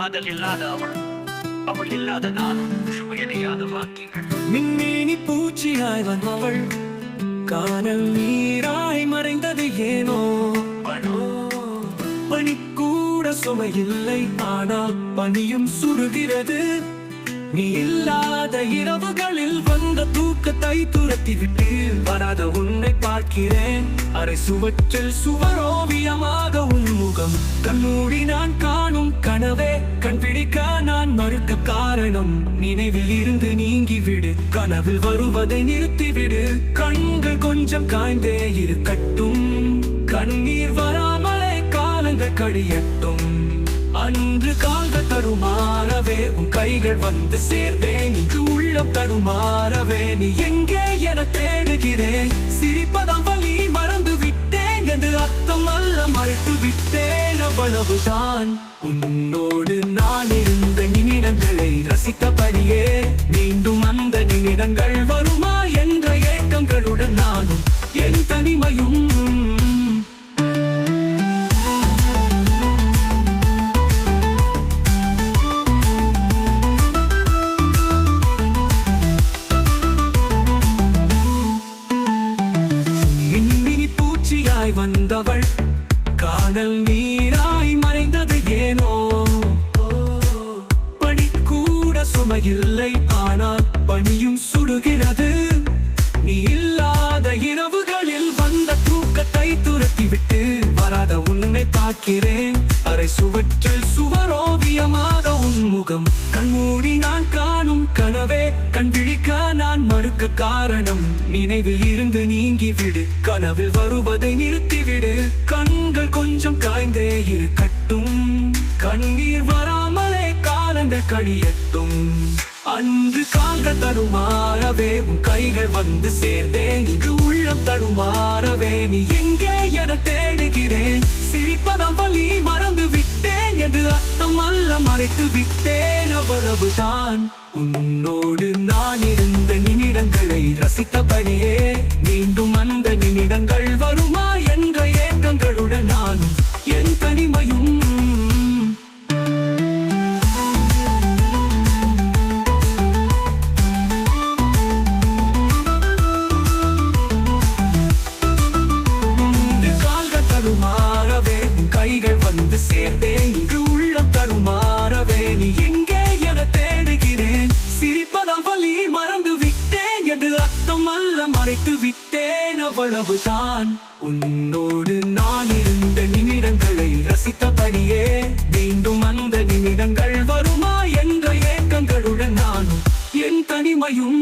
காதல் இல்லாத அவள், அவள் இல்லாத நானும் சுவையடையாத வாக்கியங்கள். மின்மேனி பூச்சியாய் வந்தவள் காணல் நீராய் மறைந்தது ஏனோ. பனி கூட சுமையில்லை, ஆனால் பனியும் சுடுகிறது. நீ இல்லாத இரவுகளில் வந்த தூக்கத்தை துரத்தி விட்டு வராத உன்னை பார்க்கிறேன். அரை சுவற்றில் சுவரோவியமாக உன்முகம். கண்மூடி நான் காணும் கனவே, கண் பிடிக்க நான் மறுக்க காரணம். நினைவில் இருந்து நீங்கிவிடு, கனவில் வருவதை நிறுத்திவிடு. கண்கள் கொஞ்சம் காய்ந்தே இருக்கட்டும், கண்ணீர் வராமலே காலங்கள் கழியட்டும். அன்று கால்கள் தருமாறவே உன் கைகள் வந்து சேர்ந்தேன். இன்று உள்ளம் தருமாறவே நீ எங்கே என தேடுகிறேன். சிரிப்பதாம் வலி மறந்து விட்டேன் என்று அர்த்தம் அல்ல, மறைத்து விட்டேன். அவ்வளவுதான். உன்னோடு நான் இருந்த நிமிடங்களை ரசித்தபடியே மீண்டும் அந்த நிமிடங்கள் வருமா என்ற ஏக்கங்களுடன் நானும் என் தனிமையும். வந்தவள் காணல் நீராய் மறைந்தது ஏனோ. பனி கூட சுமையில்லை, ஆனால் பனியும் சுடுகிறது. நீ இல்லாத இரவுகளில் வந்த தூக்கத்தை துரத்தி விட்டு வராத உன்னை பார்க்கிறேன். அரை சுவற்றில் சுவரோவியமாக உன்முகம். கண்மூடி நான் காணும் கனவே, கண் விழிக்க நான் மறுக்க காரணம். நினைவில் இருந்து நீங்கிவிடு, கனவில் வருவதை நிறுத்திவிடு. கண்கள் கொஞ்சம் காய்ந்தே இருக்கட்டும், கண்ணீர் வராமலே காலங்கள் கழியட்டும். அன்று கால்கள் தருமாறவே உன் கைகள் வந்து சேர்ந்தேன். இன்று உள்ளம் தருமாறவே நீ எங்கே என தேடுகிறேன். சிரிப்பதாம் வலி மறந்து விட்டேன் என்று அர்த்தம் அல்ல, மறைத்து விட்டேன். அவ்வளவுதான். உன்னோடு நான் இருந்த நிமிடங்களை ரசித்தபடியே மீண்டும் அந்த நிமிடங்கள் வருமா என்ற ஏக்கங்களுடன் நானும் என் தனிமையும். தருமாறவே உன் கைகள் வந்து சேர்ந்தேன். இன்று உள்ளம் தருமாறவே நீ எங்கே என தேடுகிறேன். சிரிப்பதாம் வலி மறந்து விட்டேன் என்று அர்த்தம் அல்ல, மறைத்து விட்டேன். அவ்வளவுதான். உன்னோடு நான் இருந்த நிமிடங்களை ரசித்தபடியே மீண்டும் அந்த நிமிடங்கள் வருமா என்ற ஏக்கங்களுடன் நானும் என் தனிமையும்.